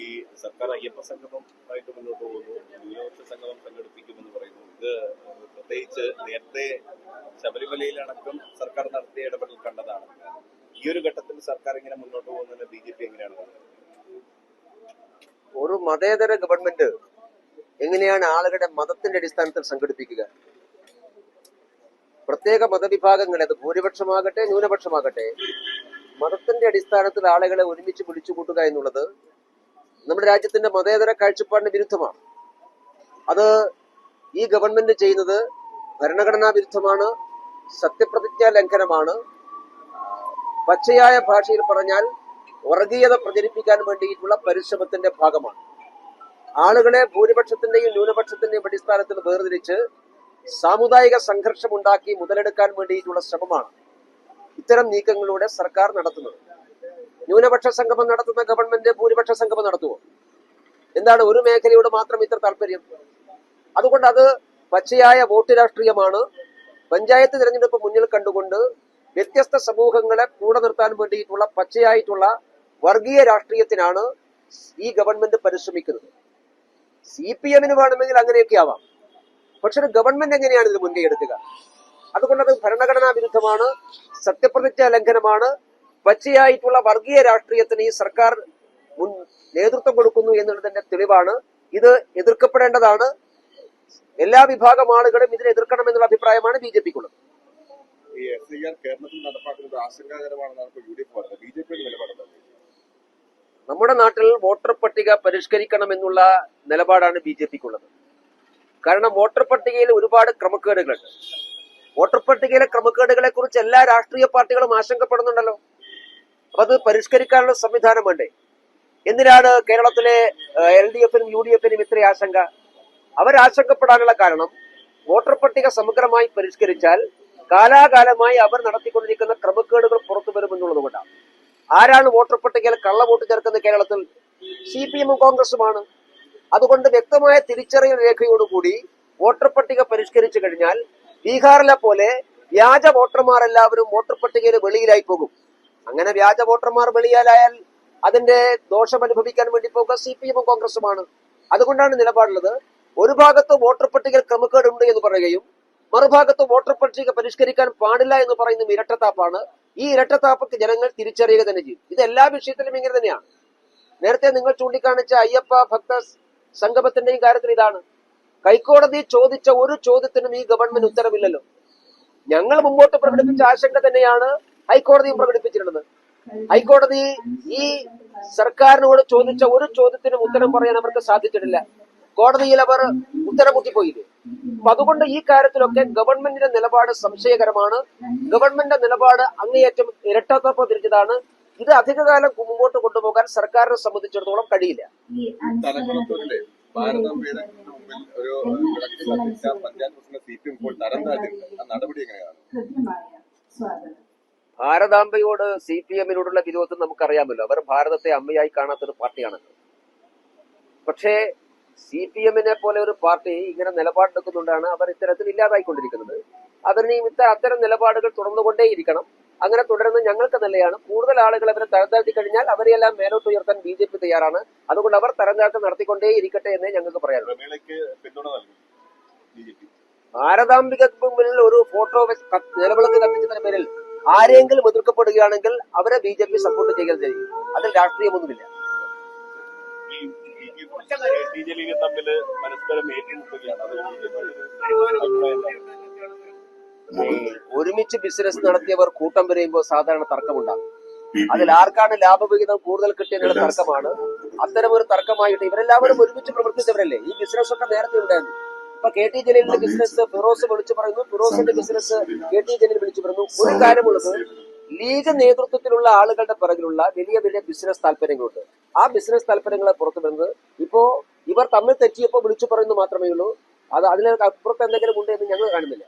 ഈ സർക്കാർ അയ്യപ്പ സംഗമമായിട്ട് മുന്നോട്ട് പോകുന്നു, ന്യൂനപക്ഷ സംഗമം സംഘടിപ്പിക്കുമെന്ന് പറയുന്നു. ഇത് പ്രത്യേകിച്ച് നേരത്തെ ശബരിമലയിലടക്കം സർക്കാർ നടത്തിയ ഇടപെടൽ കണ്ടതാണ്. ഈ ഒരു ഘട്ടത്തിൽ സർക്കാർ ഇങ്ങനെ മുന്നോട്ട് പോകുന്നതിന് BJP എങ്ങനെയാണ് കാണുന്നത്? ഒരു മതേതര ഗവൺമെന്റ് എങ്ങനെയാണ് ആളുകളുടെ മതത്തിന്റെ അടിസ്ഥാനത്തിൽ സംഘടിപ്പിക്കുക? പ്രത്യേക മതവിഭാഗങ്ങളെ, അത് ഭൂരിപക്ഷമാകട്ടെ ന്യൂനപക്ഷമാകട്ടെ, മതത്തിന്റെ അടിസ്ഥാനത്തിൽ ആളുകളെ ഒരുമിച്ച് വിളിച്ചുകൂട്ടുക എന്നുള്ളത് നമ്മുടെ രാജ്യത്തിന്റെ മതേതര കാഴ്ചപ്പാടിന് വിരുദ്ധമാണ്. അത് ഈ ഗവൺമെന്റ് ചെയ്യുന്നത് ഭരണഘടനാ വിരുദ്ധമാണ്, സത്യപ്രതിജ്ഞാ ലംഘനമാണ്. പച്ചയായ ഭാഷയിൽ പറഞ്ഞാൽ വർഗീയത പ്രചരിപ്പിക്കാൻ വേണ്ടിയിട്ടുള്ള പരിശ്രമത്തിന്റെ ഭാഗമാണ്. ആളുകളെ ഭൂരിപക്ഷത്തിന്റെയും ന്യൂനപക്ഷത്തിന്റെയും അടിസ്ഥാനത്തിൽ വേർതിരിച്ച് സാമുദായിക സംഘർഷമുണ്ടാക്കി മുതലെടുക്കാൻ വേണ്ടിയിട്ടുള്ള ശ്രമമാണ് ഇത്തരം നീക്കങ്ങളിലൂടെ സർക്കാർ നടത്തുന്നത്. ന്യൂനപക്ഷ സംഗമം നടത്തുന്ന ഗവൺമെന്റ് ഭൂരിപക്ഷ സംഗമം നടത്തുമോ? എന്താണ് ഒരു മേഖലയോട് മാത്രം ഇത്ര താല്പര്യം? അതുകൊണ്ട് അത് പച്ചയായ വോട്ട് രാഷ്ട്രീയമാണ്. പഞ്ചായത്ത് തിരഞ്ഞെടുപ്പ് മുന്നിൽ കണ്ടുകൊണ്ട് വ്യത്യസ്ത സമൂഹങ്ങളെ കൂടെ നിർത്താൻ വേണ്ടിയിട്ടുള്ള പച്ചയായിട്ടുള്ള വർഗീയ രാഷ്ട്രീയത്തിനാണ് ഈ ഗവൺമെന്റ് പരിശ്രമിക്കുന്നത്. CPM-ന് വേണമെങ്കിൽ അങ്ങനെയൊക്കെ ആവാം, പക്ഷെ ഗവൺമെന്റ് എങ്ങനെയാണ് ഇത് മുൻകൈ എടുക്കുക? അതുകൊണ്ട് അത് ഭരണഘടനാ വിരുദ്ധമാണ്, സത്യപ്രതിജ്ഞാ ലംഘനമാണ്. പച്ചയായിട്ടുള്ള വർഗീയ രാഷ്ട്രീയത്തിന് ഈ സർക്കാർ നേതൃത്വം കൊടുക്കുന്നു എന്നുള്ളതിന്റെ തെളിവാണ്. ഇത് എതിർക്കപ്പെടേണ്ടതാണ്. എല്ലാ വിഭാഗം ആളുകളും ഇതിനെ എതിർക്കണമെന്നുള്ള അഭിപ്രായമാണ് BJP-ക്കുള്ളത്. ഈ SIR കേരളത്തിൽ നടപ്പാക്കുന്നത് ആശങ്കാകരമാണെന്നാണ് UDF പറയുന്നത്. BJP നിലപാടുന്നത്? നമ്മുടെ നാട്ടിൽ വോട്ടർ പട്ടിക പരിഷ്കരിക്കണമെന്നുള്ള നിലപാടാണ് BJP-ക്കുള്ളത്. കാരണം വോട്ടർ പട്ടികയിൽ ഒരുപാട് ക്രമക്കേടുകളുണ്ട്. വോട്ടർ പട്ടികയിലെ ക്രമക്കേടുകളെ കുറിച്ച് എല്ലാ രാഷ്ട്രീയ പാർട്ടികളും ആശങ്കപ്പെടുന്നുണ്ടല്ലോ. അപ്പൊ അത് പരിഷ്കരിക്കാനുള്ള സംവിധാനം വേണ്ടേ? എന്തിനാണ് കേരളത്തിലെ LDF-നും UDF-നും ഇത്ര ആശങ്ക? അവരാശങ്കപ്പെടാനുള്ള കാരണം വോട്ടർ പട്ടിക സമഗ്രമായി പരിഷ്കരിച്ചാൽ കാലാകാലമായി അവർ നടത്തിക്കൊണ്ടിരിക്കുന്ന ക്രമക്കേടുകൾ പുറത്തു വരുമെന്നുള്ളത് കൊണ്ടാണ്. ആരാണ് വോട്ടർ പട്ടികയിൽ കള്ളവോട്ട് ചേർക്കുന്നത്? കേരളത്തിൽ CPM-ഉം കോൺഗ്രസുമാണ്. അതുകൊണ്ട് വ്യക്തമായ തിരിച്ചറിയൽ രേഖയോടുകൂടി വോട്ടർ പട്ടിക പരിഷ്കരിച്ചു കഴിഞ്ഞാൽ ബീഹാറിലെ പോലെ വ്യാജ വോട്ടർമാർ എല്ലാവരും വോട്ടർ പട്ടികയിൽ വെളിയിലായി പോകും. അങ്ങനെ വ്യാജ വോട്ടർമാർ വെളിയിലായാൽ അതിന്റെ ദോഷം അനുഭവിക്കാൻ വേണ്ടി പോകുക CPM-ഉം കോൺഗ്രസുമാണ്. അതുകൊണ്ടാണ് നിലപാടുള്ളത്. ഒരു ഭാഗത്ത് വോട്ടർ പട്ടികയിൽ ക്രമക്കേടുണ്ട് എന്ന് പറയുകയും മറുഭാഗത്ത് വോട്ടർ പട്ടിക പരിഷ്കരിക്കാൻ പാടില്ല എന്ന് പറയുന്ന ഇരട്ടത്താപ്പാണ്. ഈ ഇരട്ടത്താപ്പക്ക് ജനങ്ങൾ തിരിച്ചറിയുക തന്നെ ചെയ്യും. ഇത് എല്ലാ വിഷയത്തിലും ഇങ്ങനെ തന്നെയാണ്. നേരത്തെ നിങ്ങൾ ചൂണ്ടിക്കാണിച്ച അയ്യപ്പ ഭക്ത സംഗമത്തിന്റെയും കാര്യത്തിൽ ഇതാണ്. ഹൈക്കോടതി ചോദിച്ച ഒരു ചോദ്യത്തിനും ഈ ഗവൺമെന്റ് ഉത്തരവില്ലല്ലോ. ഞങ്ങൾ മുമ്പോട്ട് പ്രകടിപ്പിച്ച ആശങ്ക തന്നെയാണ് ഹൈക്കോടതിയും പ്രകടിപ്പിച്ചിട്ടുള്ളത്. ഹൈക്കോടതി ഈ സർക്കാരിനോട് ചോദിച്ച ഒരു ചോദ്യത്തിനും ഉത്തരം പറയാൻ അവർക്ക് സാധിച്ചിട്ടില്ല. കോടതിയിൽ അവർ ഉത്തരം മുട്ടിപ്പോയില്ലേ? അപ്പൊ അതുകൊണ്ട് ഈ കാര്യത്തിലൊക്കെ ഗവൺമെന്റിന്റെ നിലപാട് സംശയകരമാണ്. ഗവൺമെന്റിന്റെ നിലപാട് അങ്ങേയറ്റം ഇരട്ടത്താപ്പ് തിരിച്ചതാണ്. ഇത് അധികകാലം മുമ്പോട്ട് കൊണ്ടുപോകാൻ സർക്കാരിനെ സംബന്ധിച്ചിടത്തോളം കഴിയില്ല. ഭാരതാംബയോട് CPM-നോടുള്ള വിരോധം നമുക്കറിയാമല്ലോ. അവർ ഭാരതത്തെ അമ്മയായി കാണാത്തൊരു പാർട്ടിയാണല്ലോ. പക്ഷേ CPM-നെ പോലെ ഒരു പാർട്ടി ഇങ്ങനെ നിലപാടെടുക്കുന്നുണ്ടാണ് അവർ ഇത്തരത്തിൽ ഇല്ലാതായിക്കൊണ്ടിരിക്കുന്നത്. അതിനെയും അത്തരം നിലപാടുകൾ തുടർന്നുകൊണ്ടേയിരിക്കണം. അങ്ങനെ തുടരുന്നത് ഞങ്ങൾക്ക് നല്ലതാണ്. കൂടുതൽ ആളുകൾ അവരെ തരംതാഴ്ത്തി കഴിഞ്ഞാൽ അവരെയെല്ലാം മേലോട്ട് ഉയർത്താൻ BJP തയ്യാറാണ്. അതുകൊണ്ട് അവർ തരംതാഴ്ത്തം നടത്തിക്കൊണ്ടേ ഇരിക്കട്ടെ എന്നേ ഞങ്ങൾക്ക് പറയാനുള്ളൂ. ഭാരതാംബികക്ക് മുന്നിൽ ഒരു ഫോട്ടോ നിലവിളക്ക് കത്തിച്ചതിന്റെ പേരിൽ ആരെങ്കിലും എതിർക്കപ്പെടുകയാണെങ്കിൽ അവരെ BJP സപ്പോർട്ട് ചെയ്യാൻ കഴിയും. അതിൽ രാഷ്ട്രീയമൊന്നുമില്ല. ഒരുമിച്ച് ബിസിനസ് നടത്തിയവർ കൂട്ടം വരെയുമ്പോൾ സാധാരണ തർക്കമുണ്ടാകും. അതിൽ ആർക്കാണ് ലാഭവിഹിതം കൂടുതൽ കിട്ടിയെന്നുള്ള തർക്കമാണ്. അത്തരം ഒരു തർക്കമായിട്ട് ഇവരെല്ലാവരും ഒരുമിച്ച് പ്രവർത്തിച്ചവരല്ലേ. ഈ ബിസിനസ് ഒക്കെ നേരത്തെ ഉണ്ടായിരുന്നു. ഇപ്പൊ KT ജലീലിന്റെ ബിസിനസ് ഫിറോസ് വിളിച്ചു പറയുന്നു, ഫിറോസിന്റെ ബിസിനസ് KT ജലീൽ വിളിച്ചു പറയുന്നു. ഒരു കാര്യമുള്ളത്, ലീഗ് നേതൃത്വത്തിലുള്ള ആളുകളുടെ പിറകിലുള്ള വലിയ വലിയ ബിസിനസ് താല്പര്യങ്ങളുണ്ട്. ആ ബിസിനസ് താല്പര്യങ്ങളെ പുറത്തു വരുന്നത് ഇപ്പോ ഇവർ തമ്മിൽ തെറ്റിയപ്പോ വിളിച്ചു പറയുന്നു മാത്രമേ ഉള്ളൂ. അത് അതിനകത്ത് അപ്പുറത്ത് എന്തെങ്കിലും ഉണ്ട് എന്ന് ഞങ്ങൾ കാണുന്നില്ല.